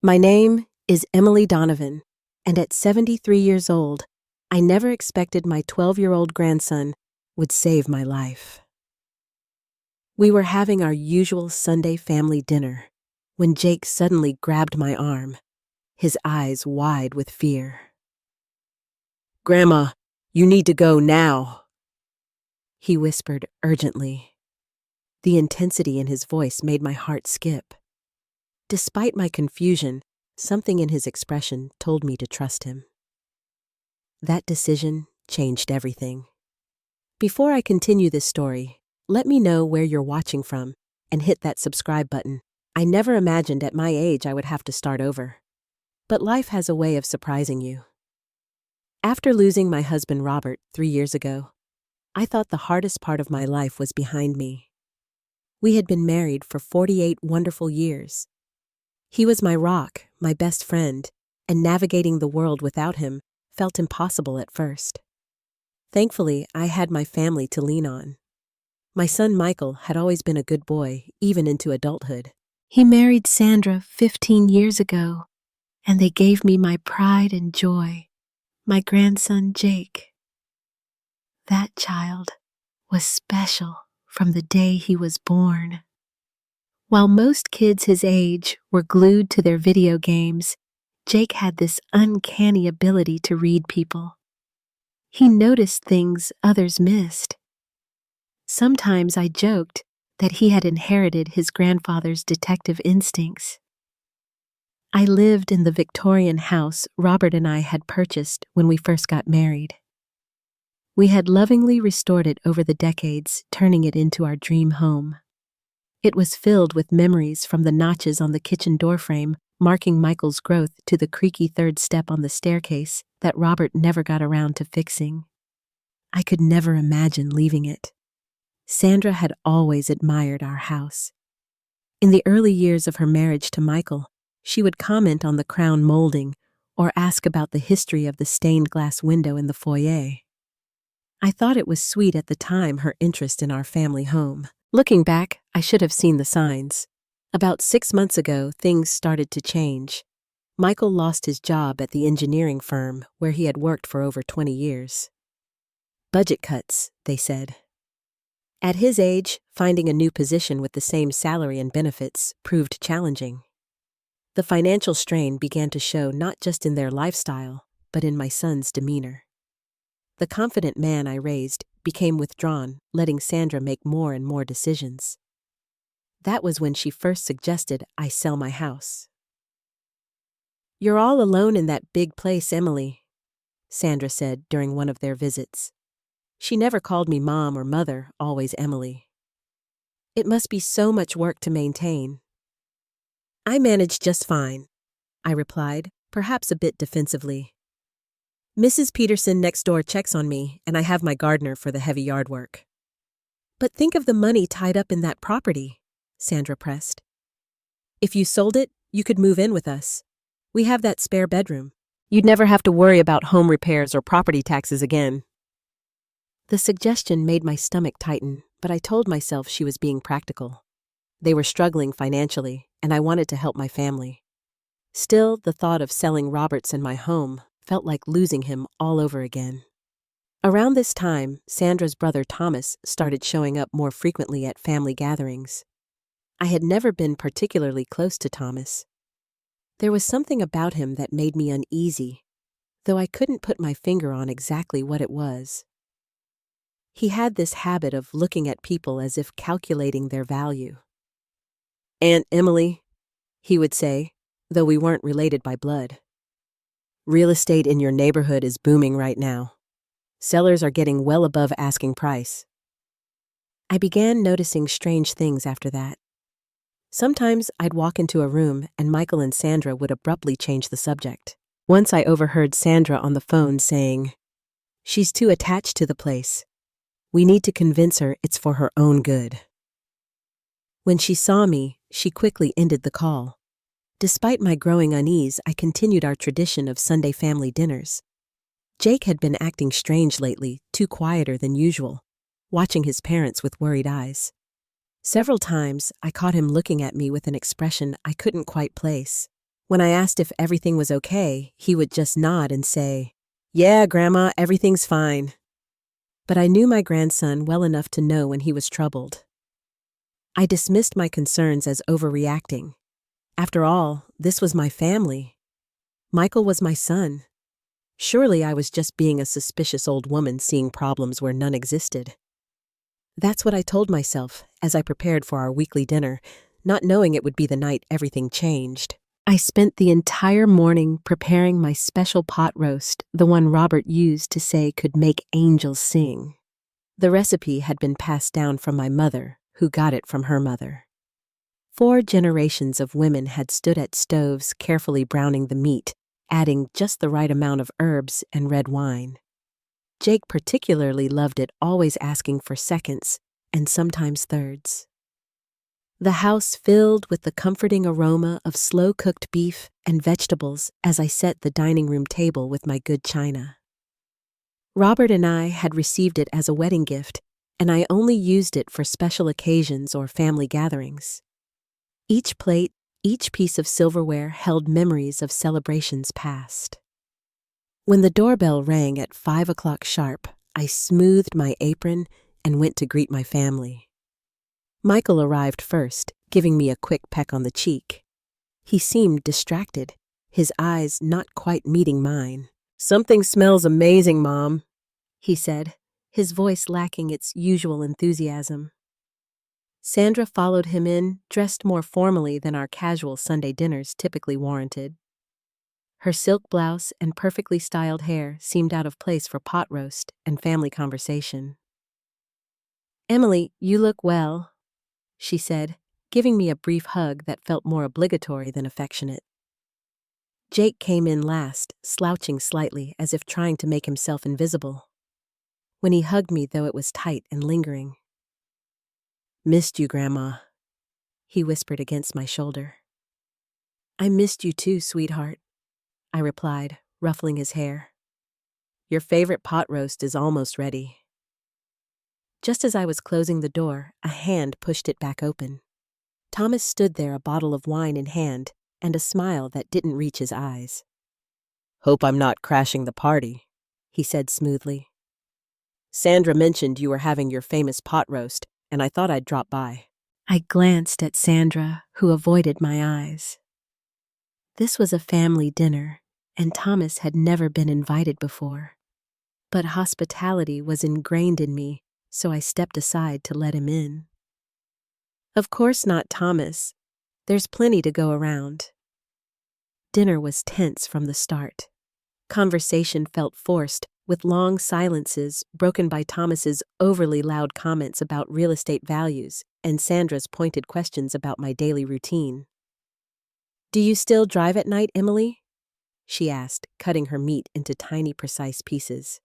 My name is Emily Donovan, and at 73 years old, I never expected my 12-year-old grandson would save my life. We were having our usual Sunday family dinner when Jake suddenly grabbed my arm, his eyes wide with fear. "Grandma, you need to go now," he whispered urgently. The intensity in his voice made my heart skip. Despite my confusion, something in his expression told me to trust him. That decision changed everything. Before I continue this story, let me know where you're watching from and hit that subscribe button. I never imagined at my age I would have to start over. But life has a way of surprising you. After losing my husband Robert 3 years ago, I thought the hardest part of my life was behind me. We had been married for 48 wonderful years. He was my rock, my best friend, and navigating the world without him felt impossible at first. Thankfully, I had my family to lean on. My son Michael had always been a good boy, even into adulthood. He married Sandra 15 years ago, and they gave me my pride and joy, my grandson Jake. That child was special from the day he was born. While most kids his age were glued to their video games, Jake had this uncanny ability to read people. He noticed things others missed. Sometimes I joked that he had inherited his grandfather's detective instincts. I lived in the Victorian house Robert and I had purchased when we first got married. We had lovingly restored it over the decades, turning it into our dream home. It was filled with memories from the notches on the kitchen doorframe, marking Michael's growth to the creaky third step on the staircase that Robert never got around to fixing. I could never imagine leaving it. Sandra had always admired our house. In the early years of her marriage to Michael, she would comment on the crown molding or ask about the history of the stained glass window in the foyer. I thought it was sweet at the time, her interest in our family home. Looking back, I should have seen the signs. About 6 months ago, things started to change. Michael lost his job at the engineering firm where he had worked for over 20 years. Budget cuts, they said. At his age, finding a new position with the same salary and benefits proved challenging. The financial strain began to show not just in their lifestyle, but in my son's demeanor. The confident man I raised became withdrawn, letting Sandra make more and more decisions. That was when she first suggested I sell my house. "You're all alone in that big place, Emily," Sandra said during one of their visits. She never called me mom or mother, always Emily. "It must be so much work to maintain." "I manage just fine," I replied, perhaps a bit defensively. "Mrs. Peterson next door checks on me, and I have my gardener for the heavy yard work." "But think of the money tied up in that property," Sandra pressed. "If you sold it, you could move in with us. We have that spare bedroom. You'd never have to worry about home repairs or property taxes again." The suggestion made my stomach tighten, but I told myself she was being practical. They were struggling financially, and I wanted to help my family. Still, the thought of selling Roberts and my home felt like losing him all over again. Around this time, Sandra's brother Thomas started showing up more frequently at family gatherings. I had never been particularly close to Thomas. There was something about him that made me uneasy, though I couldn't put my finger on exactly what it was. He had this habit of looking at people as if calculating their value. "Aunt Emily," he would say, though we weren't related by blood. "Real estate in your neighborhood is booming right now. Sellers are getting well above asking price." I began noticing strange things after that. Sometimes I'd walk into a room and Michael and Sandra would abruptly change the subject. Once I overheard Sandra on the phone saying, "She's too attached to the place. We need to convince her it's for her own good." When she saw me, she quickly ended the call. Despite my growing unease, I continued our tradition of Sunday family dinners. Jake had been acting strange lately, too quieter than usual, watching his parents with worried eyes. Several times, I caught him looking at me with an expression I couldn't quite place. When I asked if everything was okay, he would just nod and say, "Yeah, Grandma, everything's fine." But I knew my grandson well enough to know when he was troubled. I dismissed my concerns as overreacting. After all, this was my family. Michael was my son. Surely I was just being a suspicious old woman seeing problems where none existed. That's what I told myself as I prepared for our weekly dinner, not knowing it would be the night everything changed. I spent the entire morning preparing my special pot roast, the one Robert used to say could make angels sing. The recipe had been passed down from my mother, who got it from her mother. 4 generations of women had stood at stoves carefully browning the meat, adding just the right amount of herbs and red wine. Jake particularly loved it, always asking for seconds and sometimes thirds. The house filled with the comforting aroma of slow-cooked beef and vegetables as I set the dining room table with my good china. Robert and I had received it as a wedding gift, and I only used it for special occasions or family gatherings. Each plate, each piece of silverware held memories of celebrations past. When the doorbell rang at 5 o'clock sharp, I smoothed my apron and went to greet my family. Michael arrived first, giving me a quick peck on the cheek. He seemed distracted, his eyes not quite meeting mine. "Something smells amazing, Mom," he said, his voice lacking its usual enthusiasm. Sandra followed him in, dressed more formally than our casual Sunday dinners typically warranted. Her silk blouse and perfectly styled hair seemed out of place for pot roast and family conversation. "Emily, you look well," she said, giving me a brief hug that felt more obligatory than affectionate. Jake came in last, slouching slightly as if trying to make himself invisible. When he hugged me, though, it was tight and lingering. "Missed you, Grandma," he whispered against my shoulder. "I missed you too, sweetheart," I replied, ruffling his hair. "Your favorite pot roast is almost ready." Just as I was closing the door, a hand pushed it back open. Thomas stood there, a bottle of wine in hand, and a smile that didn't reach his eyes. "Hope I'm not crashing the party," he said smoothly. "Sandra mentioned you were having your famous pot roast, and I thought I'd drop by." I glanced at Sandra, who avoided my eyes. This was a family dinner, and Thomas had never been invited before. But hospitality was ingrained in me, so I stepped aside to let him in. "Of course not, Thomas. There's plenty to go around." Dinner was tense from the start. Conversation felt forced, with long silences broken by Thomas's overly loud comments about real estate values and Sandra's pointed questions about my daily routine. "Do you still drive at night, Emily?" she asked, cutting her meat into tiny, precise pieces.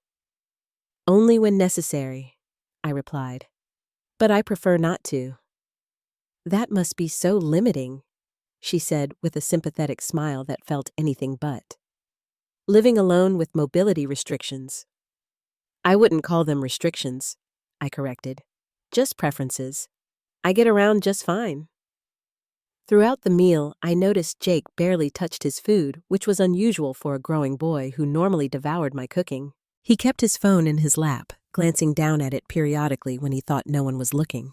"Only when necessary," I replied. "But I prefer not to." "That must be so limiting," she said with a sympathetic smile that felt anything but. "Living alone with mobility restrictions." "I wouldn't call them restrictions," I corrected. "Just preferences. I get around just fine." Throughout the meal, I noticed Jake barely touched his food, which was unusual for a growing boy who normally devoured my cooking. He kept his phone in his lap, glancing down at it periodically when he thought no one was looking.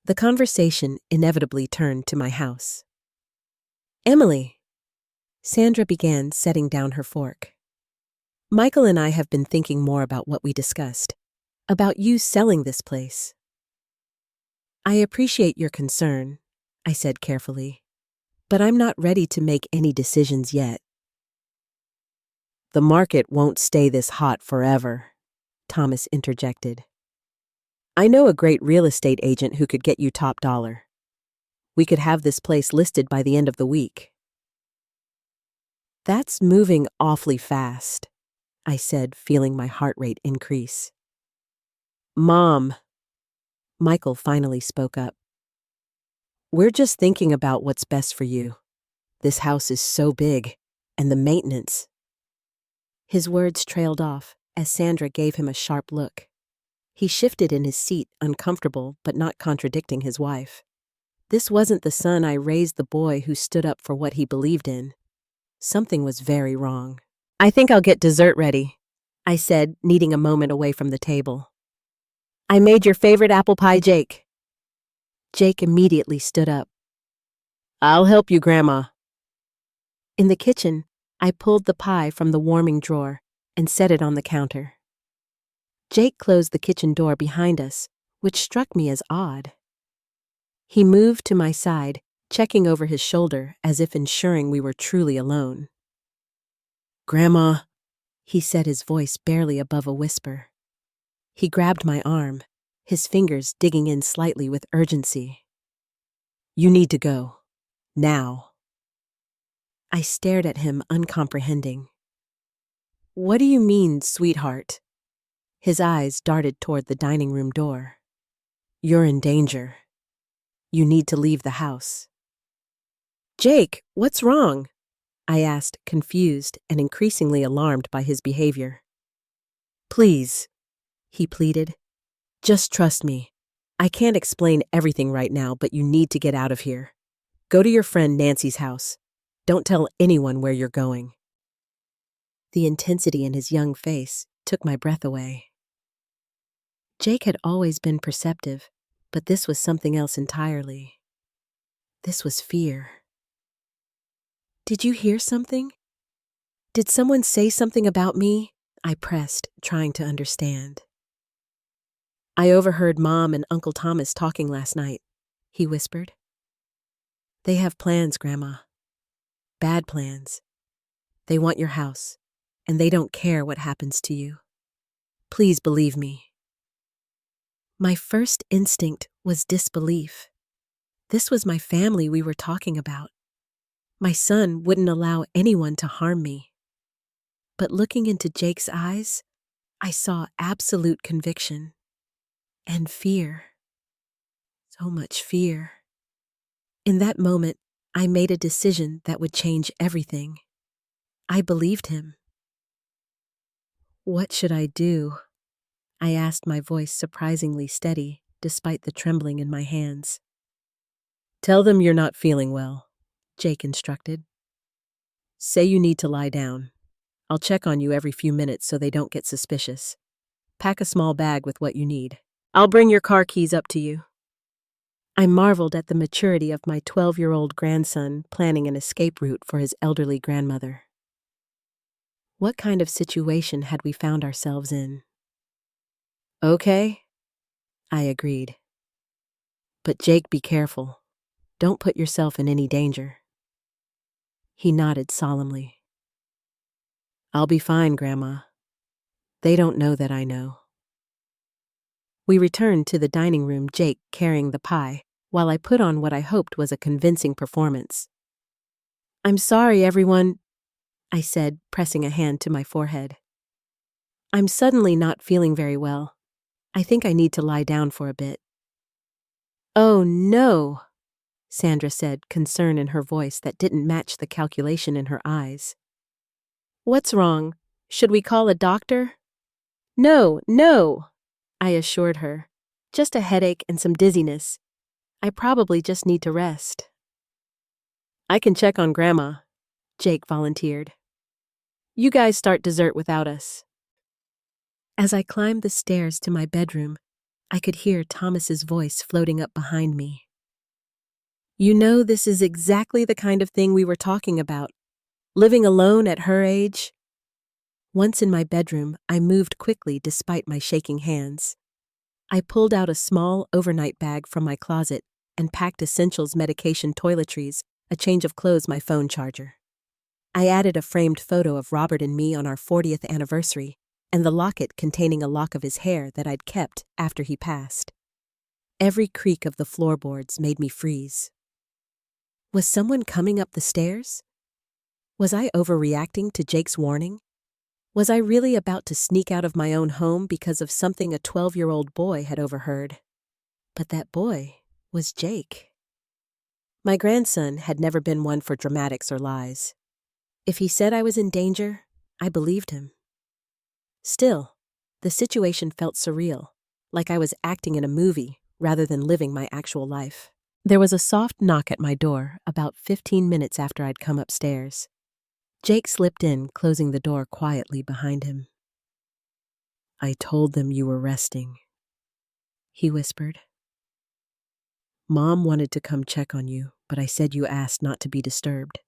The conversation inevitably turned to my house. "Emily," Sandra began, setting down her fork. "Michael and I have been thinking more about what we discussed, about you selling this place." "I appreciate your concern," I said carefully, "but I'm not ready to make any decisions yet." "The market won't stay this hot forever," Thomas interjected. "I know a great real estate agent who could get you top dollar. We could have this place listed by the end of the week." "That's moving awfully fast," I said, feeling my heart rate increase. "Mom," Michael finally spoke up, "we're just thinking about what's best for you. This house is so big, and the maintenance." His words trailed off as Sandra gave him a sharp look. He shifted in his seat, uncomfortable but not contradicting his wife. This wasn't the son I raised, the boy who stood up for what he believed in. Something was very wrong. "I think I'll get dessert ready," I said, needing a moment away from the table. "I made your favorite apple pie, Jake." Jake immediately stood up. "I'll help you, Grandma." In the kitchen, I pulled the pie from the warming drawer and set it on the counter. Jake closed the kitchen door behind us, which struck me as odd. He moved to my side, checking over his shoulder as if ensuring we were truly alone. "Grandma," he said, his voice barely above a whisper. He grabbed my arm, his fingers digging in slightly with urgency. "You need to go. Now." I stared at him, uncomprehending. "What do you mean, sweetheart?" His eyes darted toward the dining room door. "You're in danger. You need to leave the house." "Jake, what's wrong?" I asked, confused and increasingly alarmed by his behavior. "Please," he pleaded. "Just trust me. I can't explain everything right now, but you need to get out of here. Go to your friend Nancy's house. Don't tell anyone where you're going." The intensity in his young face took my breath away. Jake had always been perceptive, but this was something else entirely. This was fear. "Did you hear something? Did someone say something about me?" I pressed, trying to understand. "I overheard Mom and Uncle Thomas talking last night," he whispered. "They have plans, Grandma. Bad plans. They want your house, and they don't care what happens to you. Please believe me." My first instinct was disbelief. This was my family we were talking about. My son wouldn't allow anyone to harm me. But looking into Jake's eyes, I saw absolute conviction and fear. So much fear. In that moment, I made a decision that would change everything. I believed him. "What should I do?" I asked, my voice surprisingly steady, despite the trembling in my hands. "Tell them you're not feeling well," Jake instructed. "Say you need to lie down. I'll check on you every few minutes so they don't get suspicious. Pack a small bag with what you need. I'll bring your car keys up to you." I marveled at the maturity of my 12-year-old grandson planning an escape route for his elderly grandmother. What kind of situation had we found ourselves in? "Okay," I agreed. "But Jake, be careful. Don't put yourself in any danger." He nodded solemnly. "I'll be fine, Grandma. They don't know that I know." We returned to the dining room, Jake carrying the pie, while I put on what I hoped was a convincing performance. "I'm sorry, everyone," I said, pressing a hand to my forehead. "I'm suddenly not feeling very well. I think I need to lie down for a bit." "Oh, no," Sandra said, concern in her voice that didn't match the calculation in her eyes. "What's wrong? Should we call a doctor?" "No, no," I assured her. "Just a headache and some dizziness. I probably just need to rest." "I can check on Grandma," Jake volunteered. "You guys start dessert without us." As I climbed the stairs to my bedroom, I could hear Thomas's voice floating up behind me. "You know, this is exactly the kind of thing we were talking about. Living alone at her age." Once in my bedroom, I moved quickly despite my shaking hands. I pulled out a small overnight bag from my closet and packed essentials, medication, toiletries, a change of clothes, my phone charger. I added a framed photo of Robert and me on our 40th anniversary and the locket containing a lock of his hair that I'd kept after he passed. Every creak of the floorboards made me freeze. Was someone coming up the stairs? Was I overreacting to Jake's warning? Was I really about to sneak out of my own home because of something a 12-year-old boy had overheard? But that boy was Jake. My grandson had never been one for dramatics or lies. If he said I was in danger, I believed him. Still, the situation felt surreal, like I was acting in a movie rather than living my actual life. There was a soft knock at my door about 15 minutes after I'd come upstairs. Jake slipped in, closing the door quietly behind him. "I told them you were resting," he whispered. "Mom wanted to come check on you, but I said you asked not to be disturbed."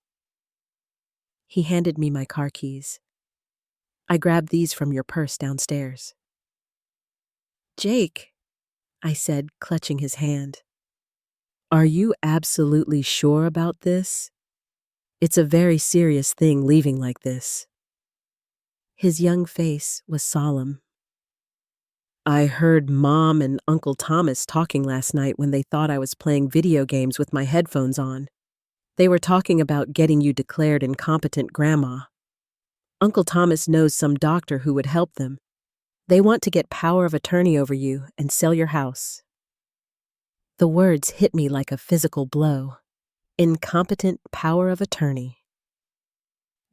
He handed me my car keys. "I grabbed these from your purse downstairs." "Jake," I said, clutching his hand. "Are you absolutely sure about this? It's a very serious thing leaving like this." His young face was solemn. "I heard Mom and Uncle Thomas talking last night when they thought I was playing video games with my headphones on. They were talking about getting you declared incompetent, Grandma. Uncle Thomas knows some doctor who would help them. They want to get power of attorney over you and sell your house." The words hit me like a physical blow. Incompetent power of attorney.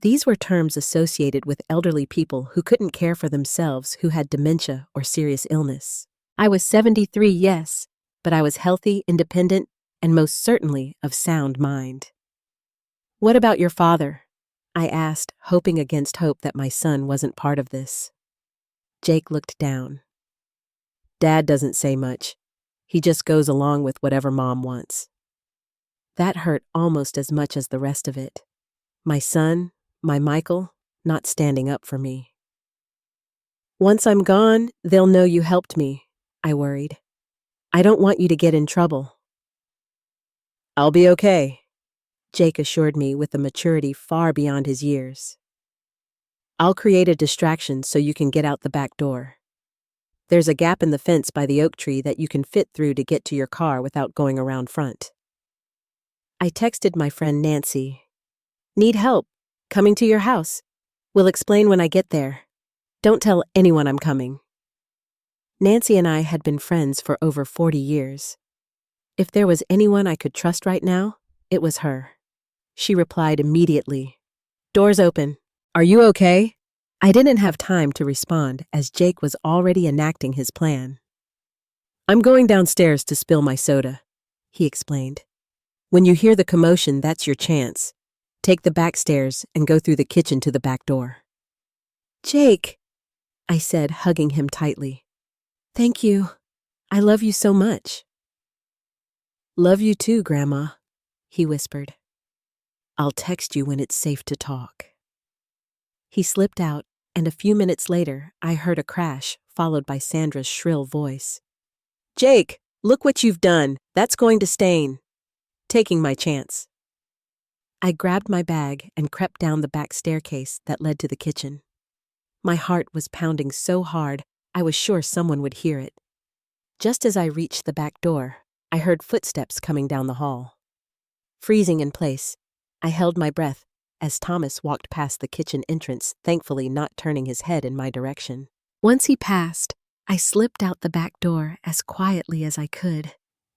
These were terms associated with elderly people who couldn't care for themselves, who had dementia or serious illness. I was 73, yes, but I was healthy, independent, and most certainly of sound mind. "What about your father?" I asked, hoping against hope that my son wasn't part of this. Jake looked down. "Dad doesn't say much. He just goes along with whatever Mom wants." That hurt almost as much as the rest of it. My son, my Michael, not standing up for me. "Once I'm gone, they'll know you helped me," I worried. "I don't want you to get in trouble." "I'll be okay," Jake assured me with a maturity far beyond his years. "I'll create a distraction so you can get out the back door. There's a gap in the fence by the oak tree that you can fit through to get to your car without going around front." I texted my friend Nancy. "Need help. Coming to your house. Will explain when I get there. Don't tell anyone I'm coming." Nancy and I had been friends for over 40 years. If there was anyone I could trust right now, it was her. She replied immediately, "Door's open. Are you okay?" I didn't have time to respond as Jake was already enacting his plan. "I'm going downstairs to spill my soda," he explained. "When you hear the commotion, that's your chance. Take the back stairs and go through the kitchen to the back door." "Jake," I said, hugging him tightly. "Thank you. I love you so much." "Love you too, Grandma," he whispered. "I'll text you when it's safe to talk." He slipped out, and a few minutes later, I heard a crash, followed by Sandra's shrill voice. "Jake, look what you've done. That's going to stain." Taking my chance. I grabbed my bag and crept down the back staircase that led to the kitchen. My heart was pounding so hard, I was sure someone would hear it. Just as I reached the back door, I heard footsteps coming down the hall. Freezing in place, I held my breath as Thomas walked past the kitchen entrance, thankfully not turning his head in my direction. Once he passed, I slipped out the back door as quietly as I could,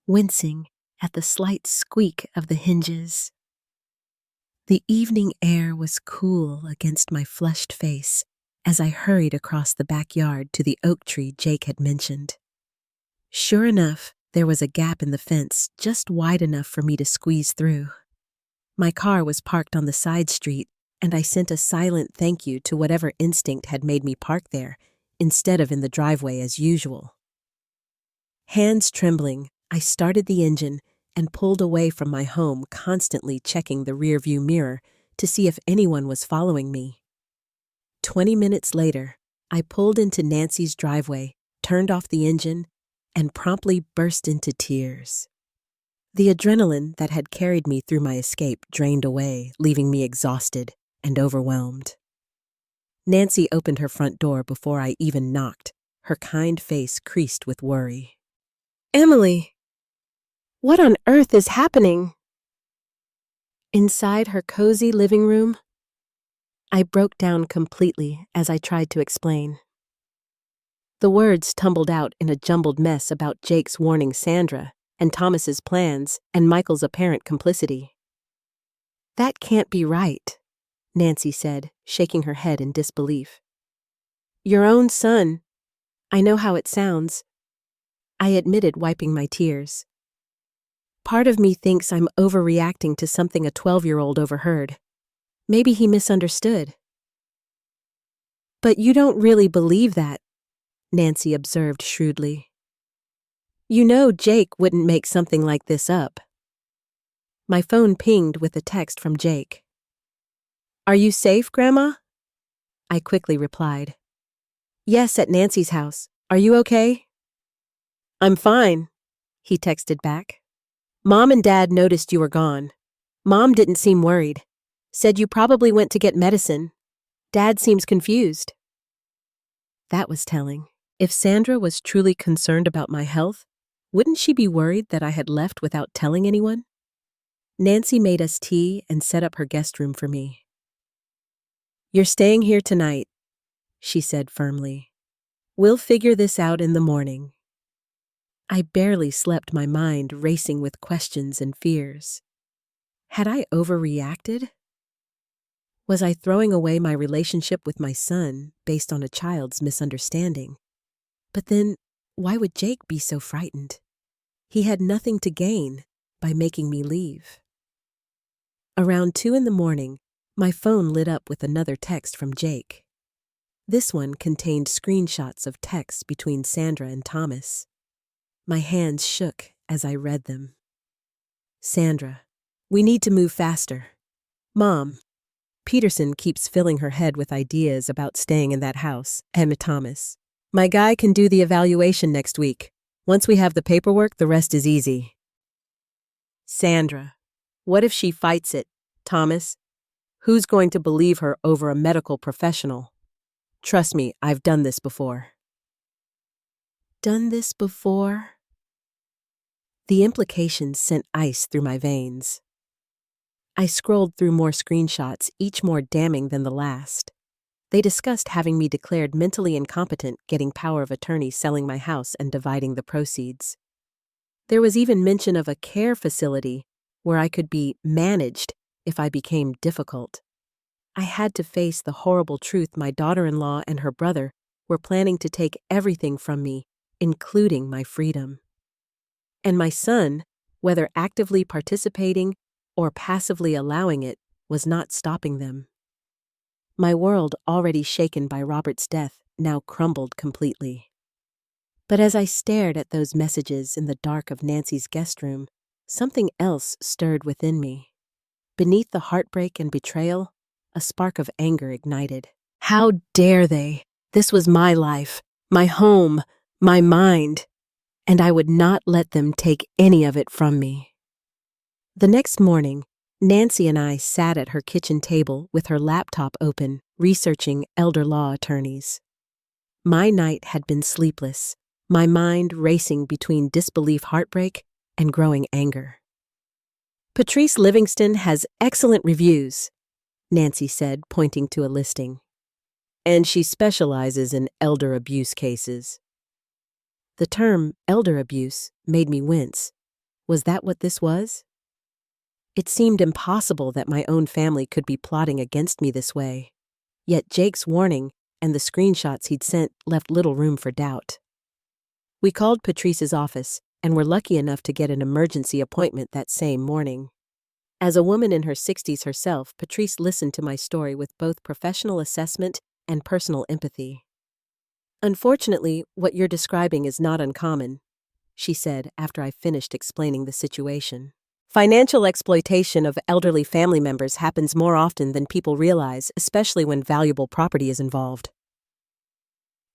wincing at the slight squeak of the hinges. The evening air was cool against my flushed face as I hurried across the backyard to the oak tree Jake had mentioned. Sure enough, there was a gap in the fence just wide enough for me to squeeze through. My car was parked on the side street, and I sent a silent thank you to whatever instinct had made me park there instead of in the driveway as usual. Hands trembling, I started the engine and pulled away from my home, constantly checking the rearview mirror to see if anyone was following me. 20 minutes later, I pulled into Nancy's driveway, turned off the engine, and promptly burst into tears. The adrenaline that had carried me through my escape drained away, leaving me exhausted and overwhelmed. Nancy opened her front door before I even knocked, her kind face creased with worry. "Emily! What on earth is happening?" Inside her cozy living room, I broke down completely as I tried to explain. The words tumbled out in a jumbled mess about Jake's warning Sandra and Thomas's plans and Michael's apparent complicity. "That can't be right," Nancy said, shaking her head in disbelief. "Your own son. I know how it sounds," I admitted, wiping my tears. Part of me thinks I'm overreacting to something a 12-year-old overheard. Maybe he misunderstood. But you don't really believe that, Nancy observed shrewdly. You know Jake wouldn't make something like this up. My phone pinged with a text from Jake. Are you safe, Grandma? I quickly replied. Yes, at Nancy's house. Are you okay? I'm fine, he texted back. Mom and Dad noticed you were gone. Mom didn't seem worried. Said you probably went to get medicine. Dad seems confused. That was telling. If Sandra was truly concerned about my health, wouldn't she be worried that I had left without telling anyone? Nancy made us tea and set up her guest room for me. You're staying here tonight, she said firmly. We'll figure this out in the morning. I barely slept, my mind racing with questions and fears. Had I overreacted? Was I throwing away my relationship with my son based on a child's misunderstanding? But then, why would Jake be so frightened? He had nothing to gain by making me leave. Around 2 a.m, my phone lit up with another text from Jake. This one contained screenshots of texts between Sandra and Thomas. My hands shook as I read them. Sandra, we need to move faster. Mom, Peterson keeps filling her head with ideas about staying in that house. And Thomas, my guy can do the evaluation next week. Once we have the paperwork, the rest is easy. Sandra, what if she fights it? Thomas, who's going to believe her over a medical professional? Trust me, I've done this before. Done this before? The implications sent ice through my veins. I scrolled through more screenshots, each more damning than the last. They discussed having me declared mentally incompetent, getting power of attorney, selling my house, and dividing the proceeds. There was even mention of a care facility where I could be managed if I became difficult. I had to face the horrible truth my daughter-in-law and her brother were planning to take everything from me, including my freedom. And my son, whether actively participating or passively allowing it, was not stopping them. My world, already shaken by Robert's death, now crumbled completely. But as I stared at those messages in the dark of Nancy's guest room, something else stirred within me. Beneath the heartbreak and betrayal, a spark of anger ignited. How dare they? This was my life, my home, my mind, and I would not let them take any of it from me. The next morning, Nancy and I sat at her kitchen table with her laptop open, researching elder law attorneys. My night had been sleepless, my mind racing between disbelief, heartbreak, and growing anger. Patrice Livingston has excellent reviews, Nancy said, pointing to a listing. And she specializes in elder abuse cases. The term elder abuse made me wince. Was that what this was? It seemed impossible that my own family could be plotting against me this way. Yet Jake's warning and the screenshots he'd sent left little room for doubt. We called Patrice's office and were lucky enough to get an emergency appointment that same morning. As a woman in her 60s herself, Patrice listened to my story with both professional assessment and personal empathy. Unfortunately, what you're describing is not uncommon, she said after I finished explaining the situation. Financial exploitation of elderly family members happens more often than people realize, especially when valuable property is involved.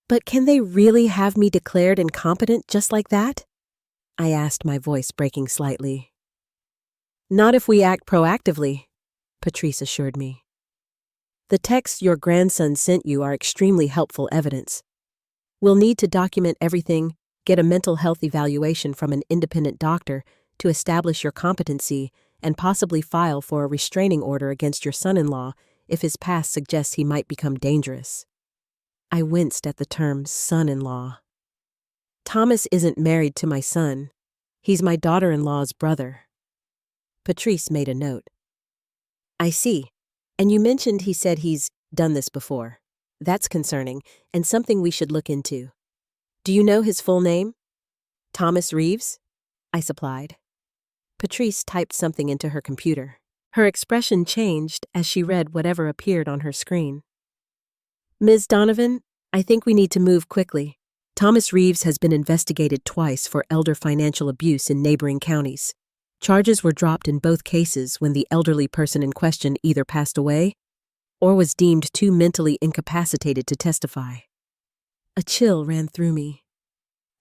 But can they really have me declared incompetent just like that? I asked, my voice breaking slightly. Not if we act proactively, Patrice assured me. The texts your grandson sent you are extremely helpful evidence. We'll need to document everything, get a mental health evaluation from an independent doctor to establish your competency, and possibly file for a restraining order against your son-in-law if his past suggests he might become dangerous. I winced at the term son-in-law. Thomas isn't married to my son. He's my daughter-in-law's brother. Patrice made a note. I see. And you mentioned he said he's done this before. That's concerning, and something we should look into. Do you know his full name? Thomas Reeves? I supplied. Patrice typed something into her computer. Her expression changed as she read whatever appeared on her screen. Ms. Donovan, I think we need to move quickly. Thomas Reeves has been investigated twice for elder financial abuse in neighboring counties. Charges were dropped in both cases when the elderly person in question either passed away or was deemed too mentally incapacitated to testify. A chill ran through me.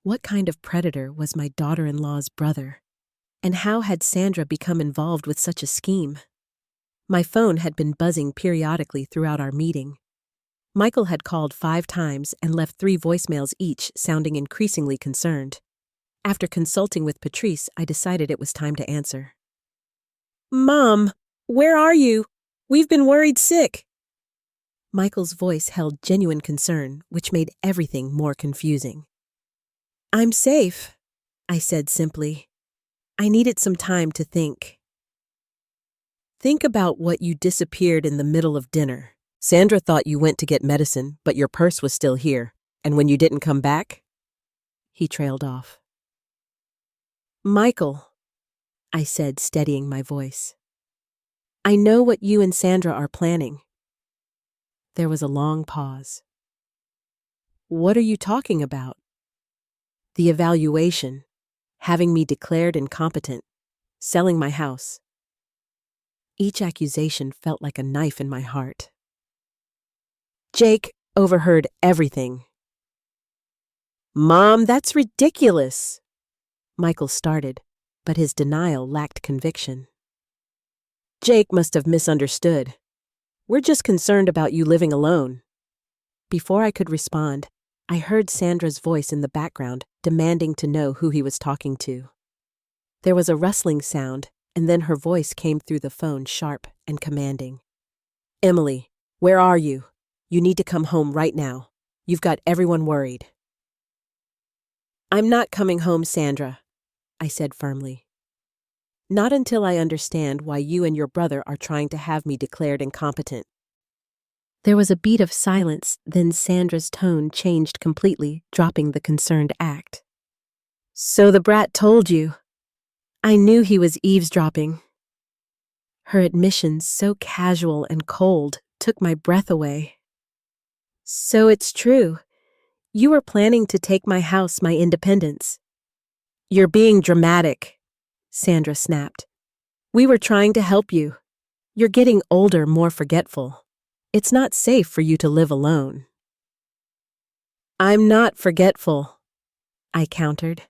What kind of predator was my daughter-in-law's brother? And how had Sandra become involved with such a scheme? My phone had been buzzing periodically throughout our meeting. Michael had called 5 times and left 3 voicemails each, sounding increasingly concerned. After consulting with Patrice, I decided it was time to answer. Mom, where are you? We've been worried sick. Michael's voice held genuine concern, which made everything more confusing. I'm safe, I said simply. I needed some time to think. Think about what you disappeared in the middle of dinner. Sandra thought you went to get medicine, but your purse was still here. And when you didn't come back? He trailed off. Michael, I said, steadying my voice. I know what you and Sandra are planning. There was a long pause. What are you talking about? The evaluation, having me declared incompetent, selling my house. Each accusation felt like a knife in my heart. Jake overheard everything. Mom, that's ridiculous. Michael started, but his denial lacked conviction. Jake must have misunderstood. We're just concerned about you living alone. Before I could respond, I heard Sandra's voice in the background, demanding to know who he was talking to. There was a rustling sound, and then her voice came through the phone sharp and commanding. Emily, where are you? You need to come home right now. You've got everyone worried. I'm not coming home, Sandra, I said firmly. Not until I understand why you and your brother are trying to have me declared incompetent. There was a beat of silence, then Sandra's tone changed completely, dropping the concerned act. So the brat told you. I knew he was eavesdropping. Her admission, so casual and cold, took my breath away. So it's true. You were planning to take my house, my independence. You're being dramatic, Sandra snapped. We were trying to help you. You're getting older, more forgetful. It's not safe for you to live alone. I'm not forgetful, I countered.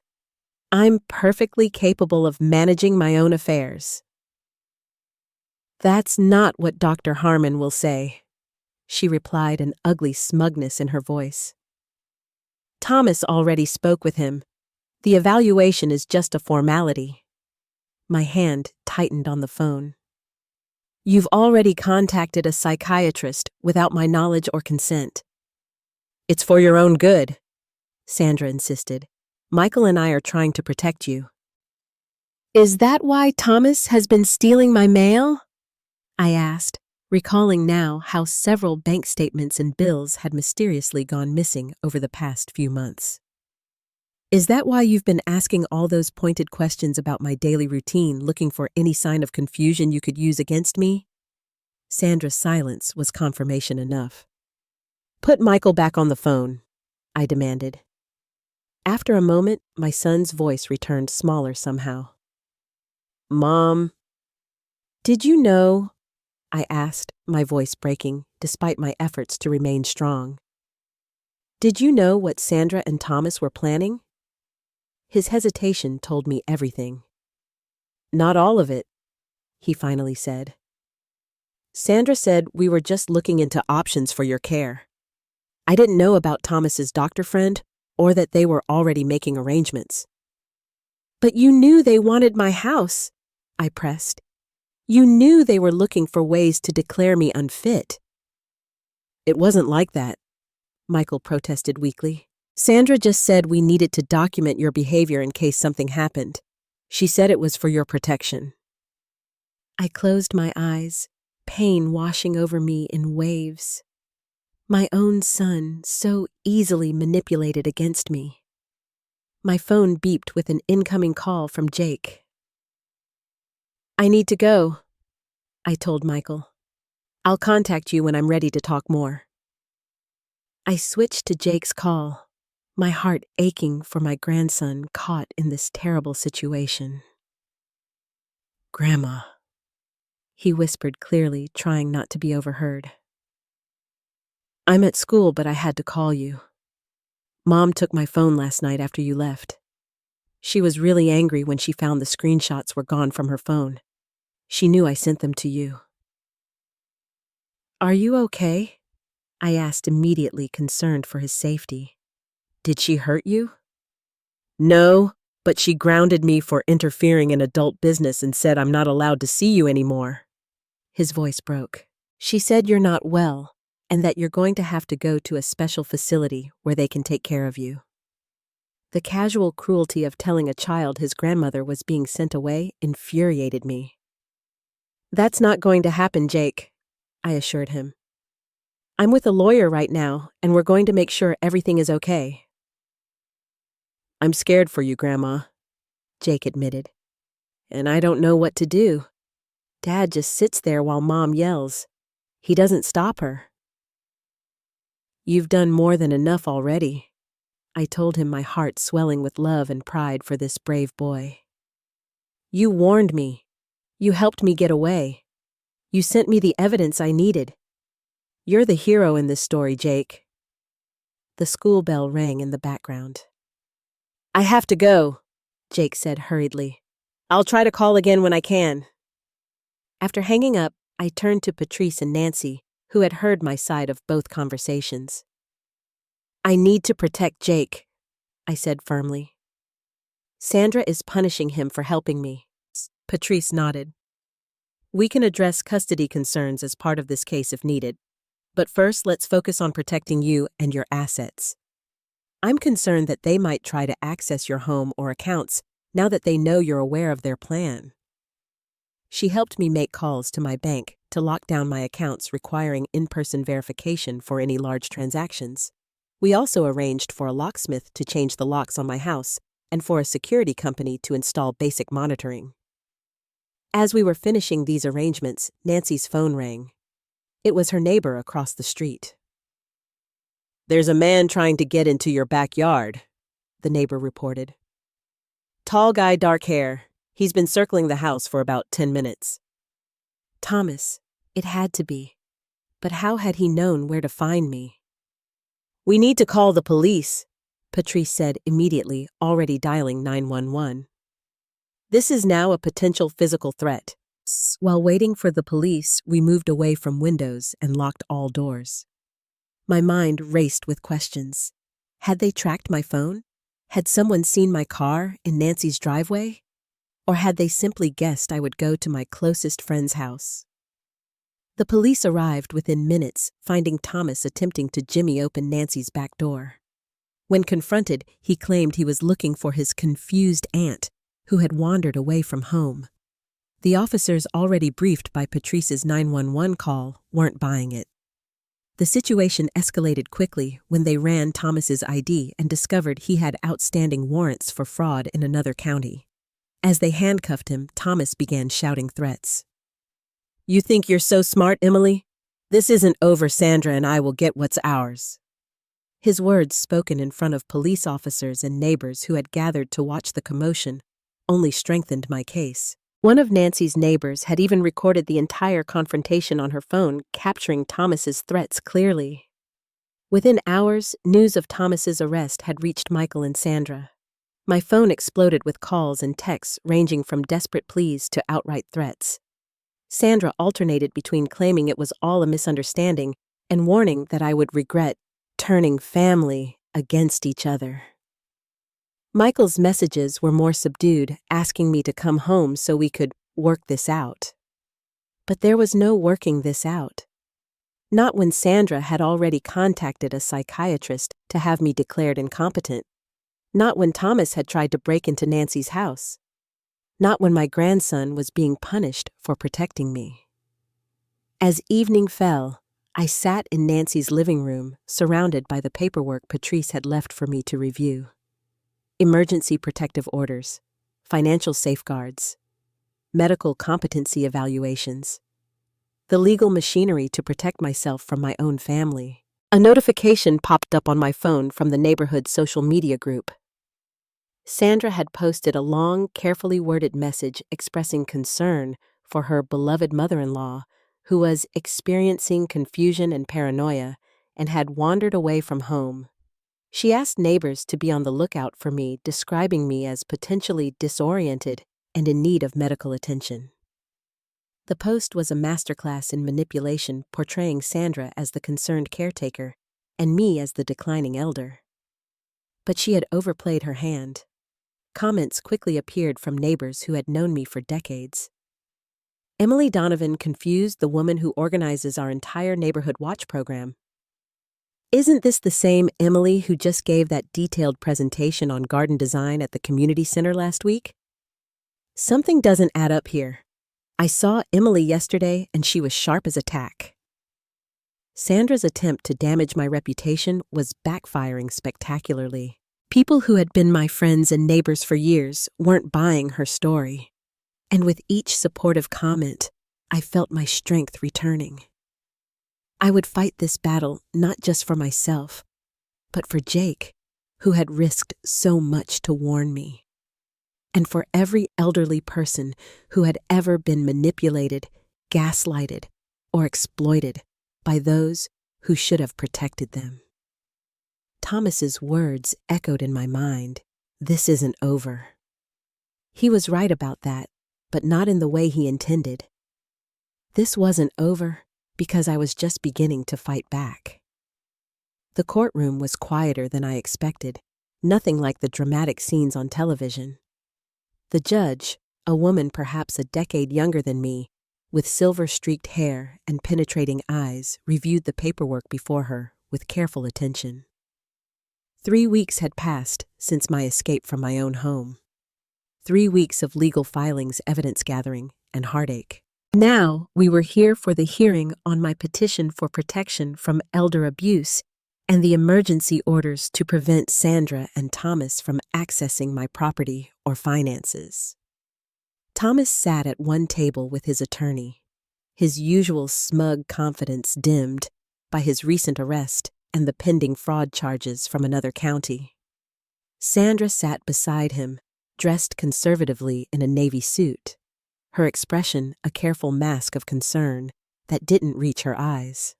I'm perfectly capable of managing my own affairs. That's not what Dr. Harmon will say, she replied, an ugly smugness in her voice. Thomas already spoke with him. The evaluation is just a formality. My hand tightened on the phone. You've already contacted a psychiatrist without my knowledge or consent. It's for your own good, Sandra insisted. Michael and I are trying to protect you. Is that why Thomas has been stealing my mail? I asked, recalling now how several bank statements and bills had mysteriously gone missing over the past few months. Is that why you've been asking all those pointed questions about my daily routine, looking for any sign of confusion you could use against me? Sandra's silence was confirmation enough. Put Michael back on the phone, I demanded. After a moment, my son's voice returned smaller somehow. Mom, did you know? I asked, my voice breaking, despite my efforts to remain strong. Did you know what Sandra and Thomas were planning? His hesitation told me everything. Not all of it, he finally said. Sandra said we were just looking into options for your care. I didn't know about Thomas's doctor friend or that they were already making arrangements. But you knew they wanted my house, I pressed. You knew they were looking for ways to declare me unfit. It wasn't like that, Michael protested weakly. Sandra just said we needed to document your behavior in case something happened. She said it was for your protection. I closed my eyes, pain washing over me in waves. My own son, so easily manipulated against me. My phone beeped with an incoming call from Jake. I need to go, I told Michael. I'll contact you when I'm ready to talk more. I switched to Jake's call, my heart aching for my grandson caught in this terrible situation. Grandma, he whispered clearly, trying not to be overheard. I'm at school, but I had to call you. Mom took my phone last night after you left. She was really angry when she found the screenshots were gone from her phone. She knew I sent them to you. Are you okay? I asked, immediately concerned for his safety. Did she hurt you? No, but she grounded me for interfering in adult business and said I'm not allowed to see you anymore. His voice broke. She said you're not well and that you're going to have to go to a special facility where they can take care of you. The casual cruelty of telling a child his grandmother was being sent away infuriated me. That's not going to happen, Jake, I assured him. I'm with a lawyer right now, and we're going to make sure everything is okay. I'm scared for you, Grandma, Jake admitted. And I don't know what to do. Dad just sits there while Mom yells. He doesn't stop her. You've done more than enough already, I told him, my heart swelling with love and pride for this brave boy. You warned me. You helped me get away. You sent me the evidence I needed. You're the hero in this story, Jake. The school bell rang in the background. I have to go, Jake said hurriedly. I'll try to call again when I can. After hanging up, I turned to Patrice and Nancy, who had heard my side of both conversations. I need to protect Jake, I said firmly. Sandra is punishing him for helping me. Patrice nodded. We can address custody concerns as part of this case if needed. But first, let's focus on protecting you and your assets. I'm concerned that they might try to access your home or accounts now that they know you're aware of their plan. She helped me make calls to my bank to lock down my accounts requiring in-person verification for any large transactions. We also arranged for a locksmith to change the locks on my house and for a security company to install basic monitoring. As we were finishing these arrangements, Nancy's phone rang. It was her neighbor across the street. There's a man trying to get into your backyard, the neighbor reported. Tall guy, dark hair. He's been circling the house for about 10 minutes. Thomas, it had to be. But how had he known where to find me? We need to call the police, Patrice said immediately, already dialing 911. This is now a potential physical threat. While waiting for the police, we moved away from windows and locked all doors. My mind raced with questions. Had they tracked my phone? Had someone seen my car in Nancy's driveway? Or had they simply guessed I would go to my closest friend's house? The police arrived within minutes, finding Thomas attempting to jimmy open Nancy's back door. When confronted, he claimed he was looking for his confused aunt, who had wandered away from home. The officers, already briefed by Patrice's 911 call, weren't buying it. The situation escalated quickly when they ran Thomas's ID and discovered he had outstanding warrants for fraud in another county. As they handcuffed him, Thomas began shouting threats. You think you're so smart, Emily? This isn't over. Sandra and I will get what's ours. His words, spoken in front of police officers and neighbors who had gathered to watch the commotion, only strengthened my case. One of Nancy's neighbors had even recorded the entire confrontation on her phone, capturing Thomas's threats clearly. Within hours, news of Thomas's arrest had reached Michael and Sandra. My phone exploded with calls and texts ranging from desperate pleas to outright threats. Sandra alternated between claiming it was all a misunderstanding and warning that I would regret turning family against each other. Michael's messages were more subdued, asking me to come home so we could work this out. But there was no working this out. Not when Sandra had already contacted a psychiatrist to have me declared incompetent. Not when Thomas had tried to break into Nancy's house. Not when my grandson was being punished for protecting me. As evening fell, I sat in Nancy's living room, surrounded by the paperwork Patrice had left for me to review. Emergency protective orders, financial safeguards. medical competency evaluations, the legal machinery to protect myself from my own family. A notification popped up on my phone from the neighborhood social media group. Sandra had posted a long, carefully worded message expressing concern for her beloved mother-in-law, who was experiencing confusion and paranoia and had wandered away from home. She asked neighbors to be on the lookout for me, describing me as potentially disoriented and in need of medical attention. The post was a masterclass in manipulation, portraying Sandra as the concerned caretaker and me as the declining elder. But she had overplayed her hand. Comments quickly appeared from neighbors who had known me for decades. Emily Donovan confused the woman who organizes our entire neighborhood watch program. Isn't this the same Emily who just gave that detailed presentation on garden design at the community center last week? Something doesn't add up here. I saw Emily yesterday and she was sharp as a tack. Sandra's attempt to damage my reputation was backfiring spectacularly. People who had been my friends and neighbors for years weren't buying her story. And with each supportive comment, I felt my strength returning. I would fight this battle not just for myself, but for Jake, who had risked so much to warn me. And for every elderly person who had ever been manipulated, gaslighted, or exploited by those who should have protected them. Thomas's words echoed in my mind, "This isn't over." He was right about that, but not in the way he intended. This wasn't over because I was just beginning to fight back. The courtroom was quieter than I expected, nothing like the dramatic scenes on television. The judge, a woman perhaps a decade younger than me, with silver-streaked hair and penetrating eyes, reviewed the paperwork before her with careful attention. 3 weeks had passed since my escape from my own home. 3 weeks of legal filings, evidence gathering, and heartache. Now we were here for the hearing on my petition for protection from elder abuse and the emergency orders to prevent Sandra and Thomas from accessing my property or finances. Thomas sat at one table with his attorney, his usual smug confidence dimmed by his recent arrest and the pending fraud charges from another county. Sandra sat beside him, dressed conservatively in a navy suit, her expression a careful mask of concern that didn't reach her eyes.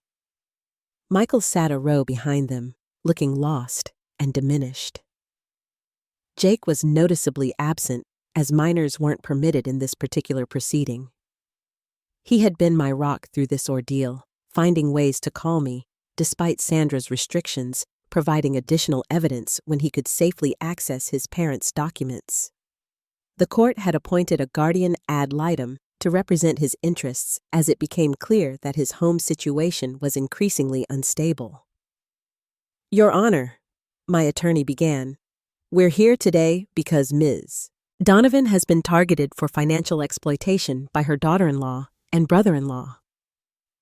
Michael sat a row behind them, looking lost and diminished. Jake was noticeably absent, as minors weren't permitted in this particular proceeding. He had been my rock through this ordeal, finding ways to call me, despite Sandra's restrictions, providing additional evidence when he could safely access his parents' documents. The court had appointed a guardian ad litem to represent his interests as it became clear that his home situation was increasingly unstable. "Your Honor," my attorney began, "we're here today because Ms. Donovan has been targeted for financial exploitation by her daughter-in-law and brother-in-law.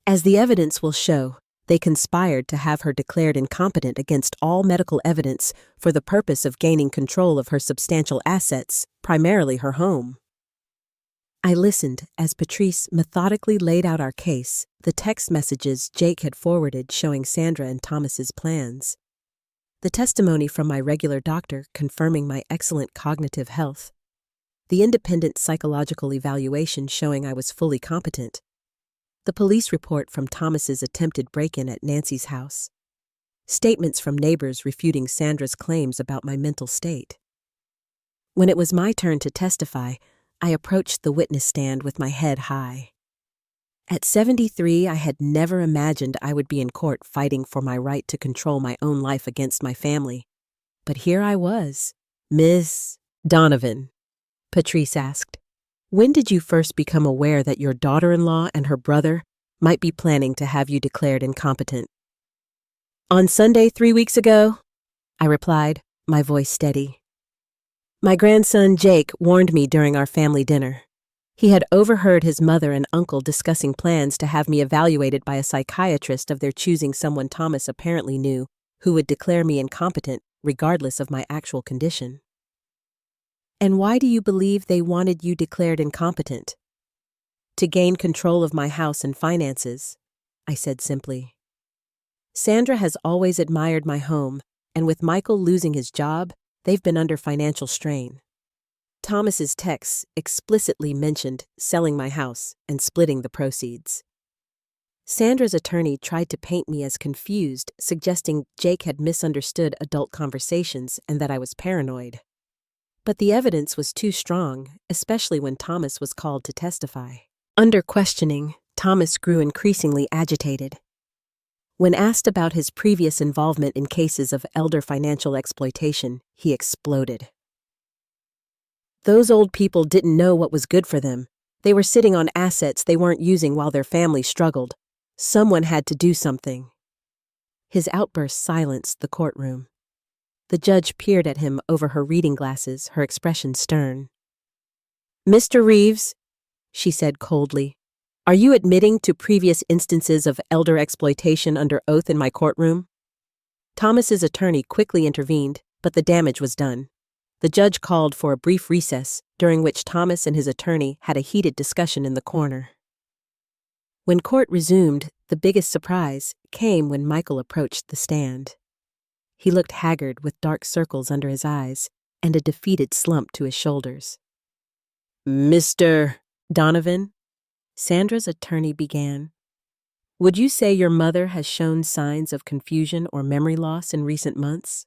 As the evidence will show, they conspired to have her declared incompetent against all medical evidence for the purpose of gaining control of her substantial assets, primarily her home." I listened as Patrice methodically laid out our case, the text messages Jake had forwarded showing Sandra and Thomas's plans, the testimony from my regular doctor confirming my excellent cognitive health, the independent psychological evaluation showing I was fully competent, the police report from Thomas's attempted break-in at Nancy's house, statements from neighbors refuting Sandra's claims about my mental state. When it was my turn to testify, I approached the witness stand with my head high. At 73, I had never imagined I would be in court fighting for my right to control my own life against my family. But here I was. "Miss Donovan," Patrice asked, "when did you first become aware that your daughter-in-law and her brother might be planning to have you declared incompetent?" "On Sunday 3 weeks ago," I replied, my voice steady. "My grandson Jake warned me during our family dinner. He had overheard his mother and uncle discussing plans to have me evaluated by a psychiatrist of their choosing, someone Thomas apparently knew, who would declare me incompetent regardless of my actual condition." And why do you believe they wanted you declared incompetent? To gain control of my house and finances, I said simply. Sandra has always admired my home, and with Michael losing his job, they've been under financial strain. Thomas's texts explicitly mentioned selling my house and splitting the proceeds. Sandra's attorney tried to paint me as confused, suggesting Jake had misunderstood adult conversations and that I was paranoid. But the evidence was too strong, especially when Thomas was called to testify. Under questioning, Thomas grew increasingly agitated. When asked about his previous involvement in cases of elder financial exploitation, he exploded. Those old people didn't know what was good for them. They were sitting on assets they weren't using while their family struggled. Someone had to do something. His outburst silenced the courtroom. The judge peered at him over her reading glasses, her expression stern. "Mr. Reeves," she said coldly, "are you admitting to previous instances of elder exploitation under oath in my courtroom?" Thomas's attorney quickly intervened, but the damage was done. The judge called for a brief recess, during which Thomas and his attorney had a heated discussion in the corner. When court resumed, the biggest surprise came when Michael approached the stand. He looked haggard with dark circles under his eyes and a defeated slump to his shoulders. "Mr. Donovan," Sandra's attorney began, "would you say your mother has shown signs of confusion or memory loss in recent months?"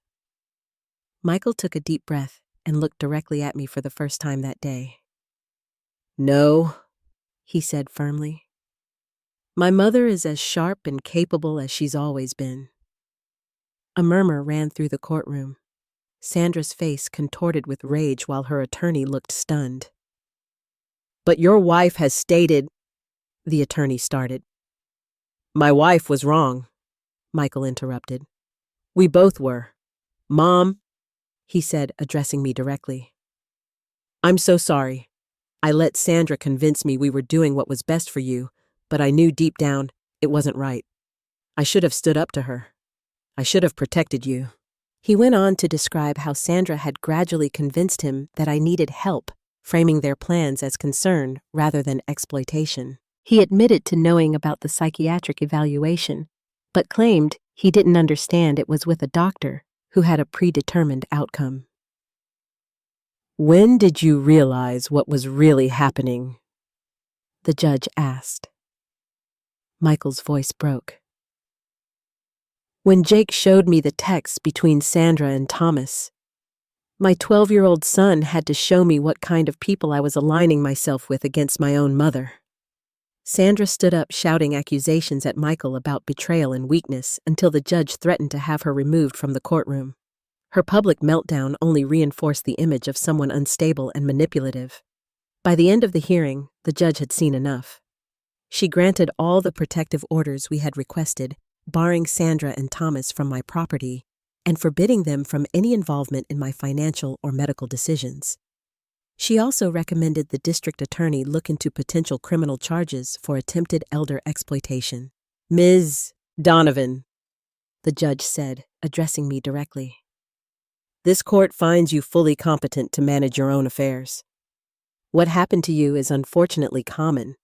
Michael took a deep breath and looked directly at me for the first time that day. "No," he said firmly. "My mother is as sharp and capable as she's always been." A murmur ran through the courtroom. Sandra's face contorted with rage while her attorney looked stunned. "But your wife has stated," the attorney started. "My wife was wrong," Michael interrupted. "We both were. Mom," he said, addressing me directly, "I'm so sorry. I let Sandra convince me we were doing what was best for you, but I knew deep down it wasn't right. I should have stood up to her. I should have protected you." He went on to describe how Sandra had gradually convinced him that I needed help, framing their plans as concern rather than exploitation. He admitted to knowing about the psychiatric evaluation, but claimed he didn't understand it was with a doctor who had a predetermined outcome. "When did you realize what was really happening?" the judge asked. Michael's voice broke. "When Jake showed me the text between Sandra and Thomas. My 12-year-old son had to show me what kind of people I was aligning myself with against my own mother." Sandra stood up shouting accusations at Michael about betrayal and weakness until the judge threatened to have her removed from the courtroom. Her public meltdown only reinforced the image of someone unstable and manipulative. By the end of the hearing, the judge had seen enough. She granted all the protective orders we had requested, barring Sandra and Thomas from my property and forbidding them from any involvement in my financial or medical decisions. She also recommended the district attorney look into potential criminal charges for attempted elder exploitation. "Ms. Donovan," the judge said, addressing me directly, "this court finds you fully competent to manage your own affairs. What happened to you is unfortunately common,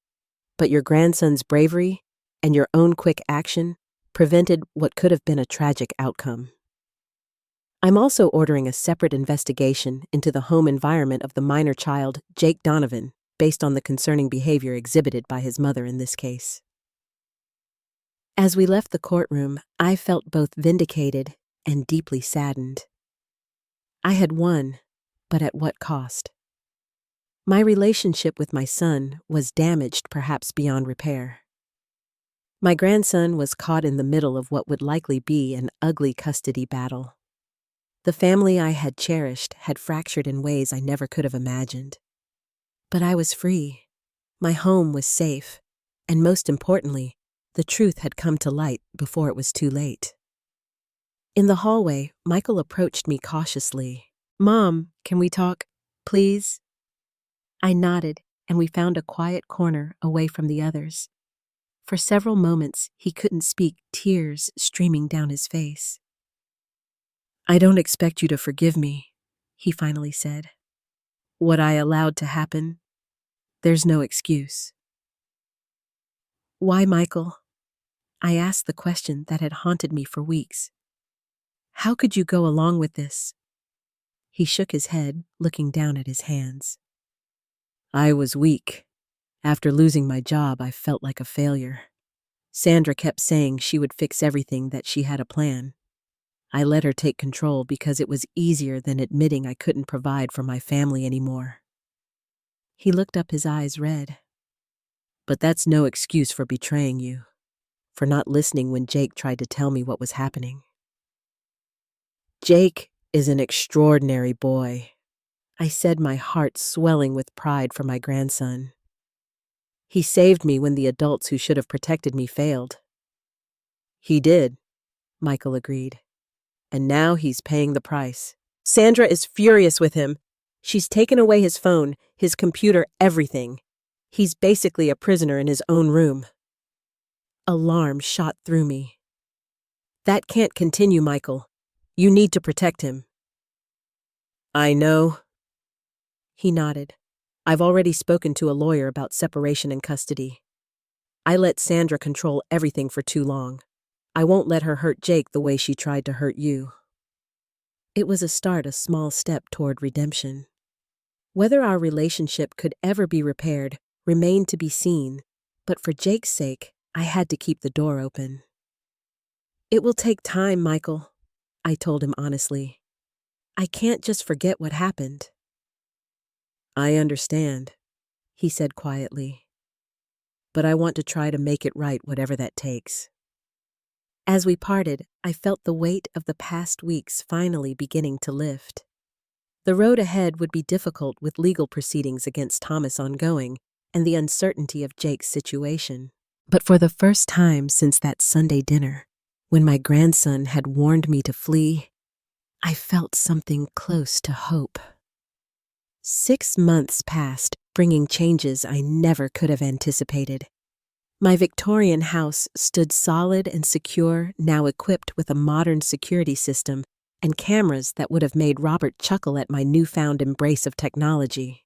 but your grandson's bravery and your own quick action prevented what could have been a tragic outcome. I'm also ordering a separate investigation into the home environment of the minor child, Jake Donovan, based on the concerning behavior exhibited by his mother in this case." As we left the courtroom, I felt both vindicated and deeply saddened. I had won, but at what cost? My relationship with my son was damaged perhaps beyond repair. My grandson was caught in the middle of what would likely be an ugly custody battle. The family I had cherished had fractured in ways I never could have imagined. But I was free. My home was safe. And most importantly, the truth had come to light before it was too late. In the hallway, Michael approached me cautiously. "Mom, can we talk, please?" I nodded, and we found a quiet corner away from the others. For several moments, he couldn't speak, tears streaming down his face. "I don't expect you to forgive me," he finally said. What I allowed to happen, there's no excuse. Why, Michael? I asked the question that had haunted me for weeks. How could you go along with this? He shook his head, looking down at his hands. I was weak. After losing my job, I felt like a failure. Sandra kept saying she would fix everything, that she had a plan. I let her take control because it was easier than admitting I couldn't provide for my family anymore. He looked up, his eyes red. But that's no excuse for betraying you, for not listening when Jake tried to tell me what was happening. Jake is an extraordinary boy, I said, my heart swelling with pride for my grandson. He saved me when the adults who should have protected me failed. He did, Michael agreed. And now he's paying the price. Sandra is furious with him. She's taken away his phone, his computer, everything. He's basically a prisoner in his own room. Alarm shot through me. That can't continue, Michael. You need to protect him. I know. He nodded. I've already spoken to a lawyer about separation and custody. I let Sandra control everything for too long. I won't let her hurt Jake the way she tried to hurt you. It was a small step toward redemption. Whether our relationship could ever be repaired remained to be seen, but for Jake's sake, I had to keep the door open. It will take time, Michael, I told him honestly. I can't just forget what happened. I understand, he said quietly. But I want to try to make it right, whatever that takes. As we parted, I felt the weight of the past weeks finally beginning to lift. The road ahead would be difficult with legal proceedings against Thomas ongoing and the uncertainty of Jake's situation. But for the first time since that Sunday dinner, when my grandson had warned me to flee, I felt something close to hope. 6 months passed, bringing changes I never could have anticipated. My Victorian house stood solid and secure, now equipped with a modern security system and cameras that would have made Robert chuckle at my newfound embrace of technology.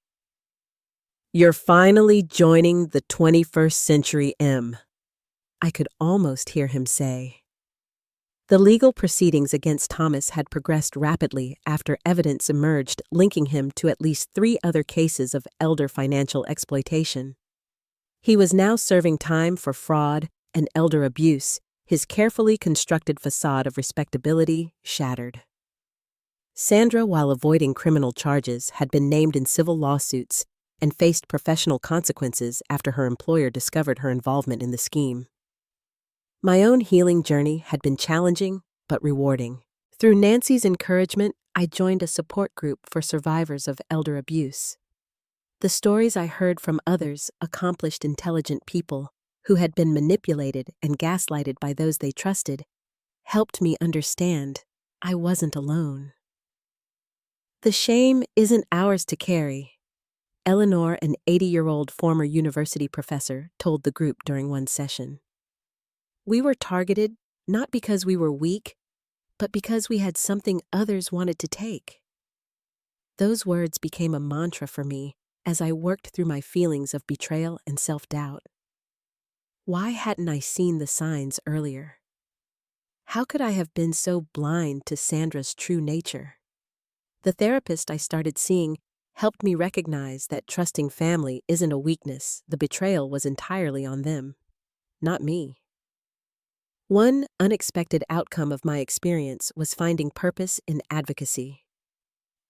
You're finally joining the 21st century, M, I could almost hear him say. The legal proceedings against Thomas had progressed rapidly after evidence emerged linking him to at least 3 other cases of elder financial exploitation. He was now serving time for fraud and elder abuse, his carefully constructed facade of respectability shattered. Sandra, while avoiding criminal charges, had been named in civil lawsuits and faced professional consequences after her employer discovered her involvement in the scheme. My own healing journey had been challenging but rewarding. Through Nancy's encouragement, I joined a support group for survivors of elder abuse. The stories I heard from others, accomplished, intelligent people who had been manipulated and gaslighted by those they trusted, helped me understand I wasn't alone. The shame isn't ours to carry, Eleanor, an 80-year-old former university professor, told the group during one session. We were targeted not because we were weak, but because we had something others wanted to take. Those words became a mantra for me as I worked through my feelings of betrayal and self-doubt. Why hadn't I seen the signs earlier? How could I have been so blind to Sandra's true nature? The therapist I started seeing helped me recognize that trusting family isn't a weakness. The betrayal was entirely on them, not me. One unexpected outcome of my experience was finding purpose in advocacy.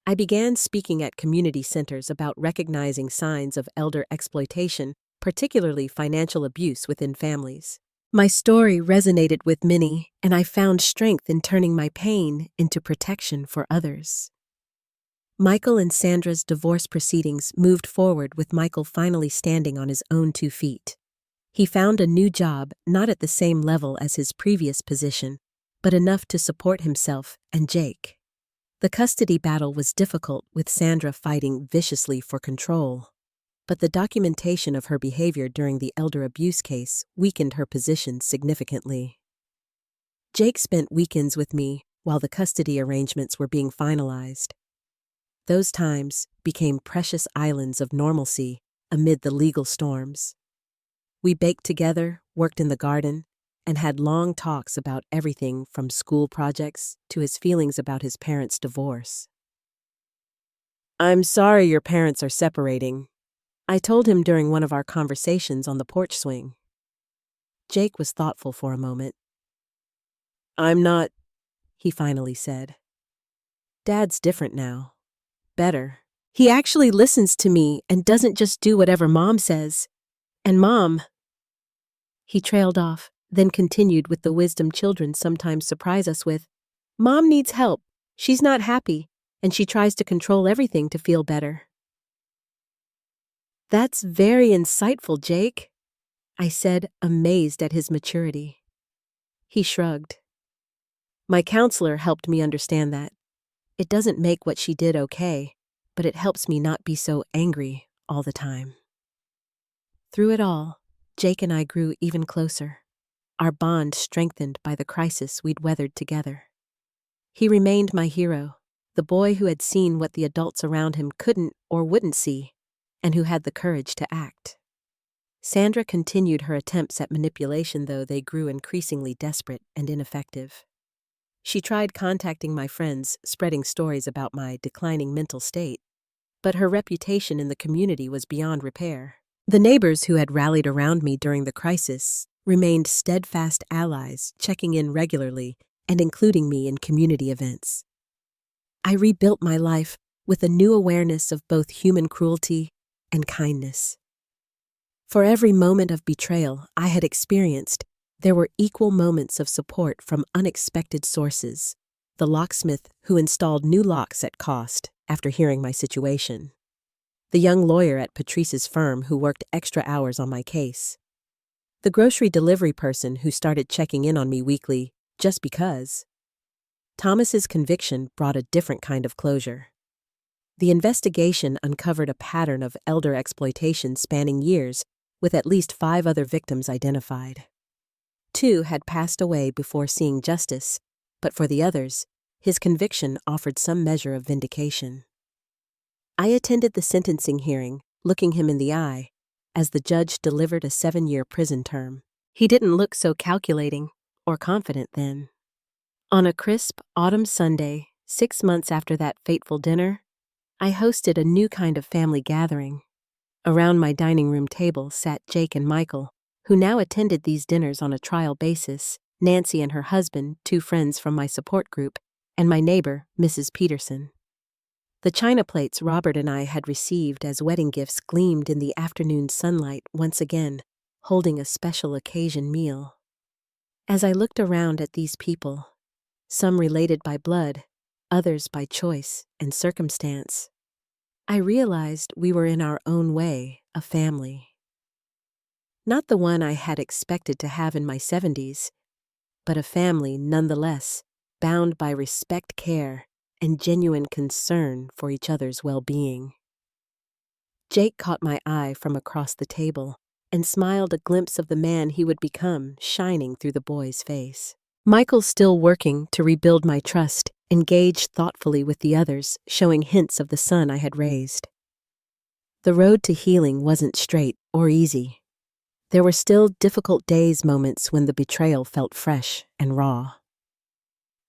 I began speaking at community centers about recognizing signs of elder exploitation, particularly financial abuse within families. My story resonated with many, and I found strength in turning my pain into protection for others. Michael and Sandra's divorce proceedings moved forward with Michael finally standing on his own 2 feet. He found a new job, not at the same level as his previous position, but enough to support himself and Jake. The custody battle was difficult, with Sandra fighting viciously for control, but the documentation of her behavior during the elder abuse case weakened her position significantly. Jake spent weekends with me while the custody arrangements were being finalized. Those times became precious islands of normalcy amid the legal storms. We baked together, worked in the garden, and had long talks about everything from school projects to his feelings about his parents' divorce. "I'm sorry your parents are separating," I told him during one of our conversations on the porch swing. Jake was thoughtful for a moment. "I'm not," he finally said. "Dad's different now. Better. He actually listens to me and doesn't just do whatever Mom says. And Mom—" He trailed off, then continued with the wisdom children sometimes surprise us with. "Mom needs help. She's not happy, and she tries to control everything to feel better." "That's very insightful, Jake," I said, amazed at his maturity. He shrugged. "My counselor helped me understand that. It doesn't make what she did okay, but it helps me not be so angry all the time." Through it all, Jake and I grew even closer, our bond strengthened by the crisis we'd weathered together. He remained my hero, the boy who had seen what the adults around him couldn't or wouldn't see, and who had the courage to act. Sandra continued her attempts at manipulation, though they grew increasingly desperate and ineffective. She tried contacting my friends, spreading stories about my declining mental state, but her reputation in the community was beyond repair. The neighbors who had rallied around me during the crisis remained steadfast allies, checking in regularly and including me in community events. I rebuilt my life with a new awareness of both human cruelty and kindness. For every moment of betrayal I had experienced, there were equal moments of support from unexpected sources. The locksmith who installed new locks at cost after hearing my situation. The young lawyer at Patrice's firm who worked extra hours on my case. The grocery delivery person who started checking in on me weekly just because. Thomas's conviction brought a different kind of closure. The investigation uncovered a pattern of elder exploitation spanning years, with at least 5 other victims identified. 2 had passed away before seeing justice, but for the others, his conviction offered some measure of vindication. I attended the sentencing hearing, looking him in the eye, as the judge delivered a 7-year prison term. He didn't look so calculating or confident then. On a crisp autumn Sunday, 6 months after that fateful dinner, I hosted a new kind of family gathering. Around my dining room table sat Jake and Michael, who now attended these dinners on a trial basis, Nancy and her husband, 2 friends from my support group, and my neighbor, Mrs. Peterson. The china plates Robert and I had received as wedding gifts gleamed in the afternoon sunlight once again, holding a special occasion meal. As I looked around at these people, some related by blood, others by choice and circumstance, I realized we were in our own way a family. Not the one I had expected to have in my 70s, but a family nonetheless, bound by respect, care, and genuine concern for each other's well-being. Jake caught my eye from across the table and smiled a glimpse of the man he would become shining through the boy's face. Michael, still working to rebuild my trust, engaged thoughtfully with the others, showing hints of the son I had raised. The road to healing wasn't straight or easy. There were still difficult days, moments when the betrayal felt fresh and raw.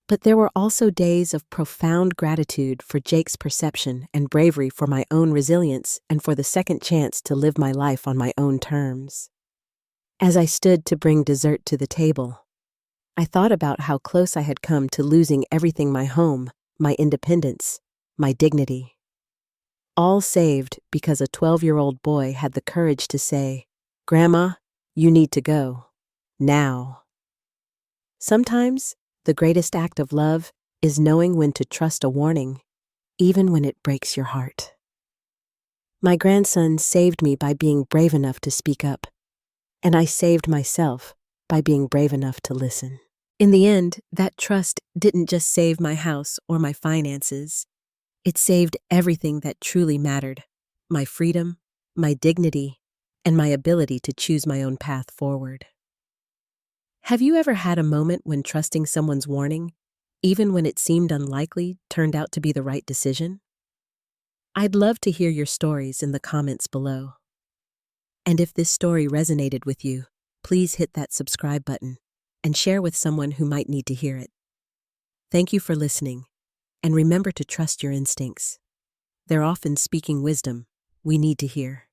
But there were also days of profound gratitude for Jake's perception and bravery, for my own resilience, and for the second chance to live my life on my own terms. As I stood to bring dessert to the table, I thought about how close I had come to losing everything: my home, my independence, my dignity. All saved because a 12-year-old boy had the courage to say, "Grandma, you need to go. Now." Sometimes, the greatest act of love is knowing when to trust a warning, even when it breaks your heart. My grandson saved me by being brave enough to speak up, and I saved myself by being brave enough to listen. In the end, that trust didn't just save my house or my finances. It saved everything that truly mattered: my freedom, my dignity, and my ability to choose my own path forward. Have you ever had a moment when trusting someone's warning, even when it seemed unlikely, turned out to be the right decision? I'd love to hear your stories in the comments below. And if this story resonated with you, please hit that subscribe button and share with someone who might need to hear it. Thank you for listening, and remember to trust your instincts. They're often speaking wisdom we need to hear.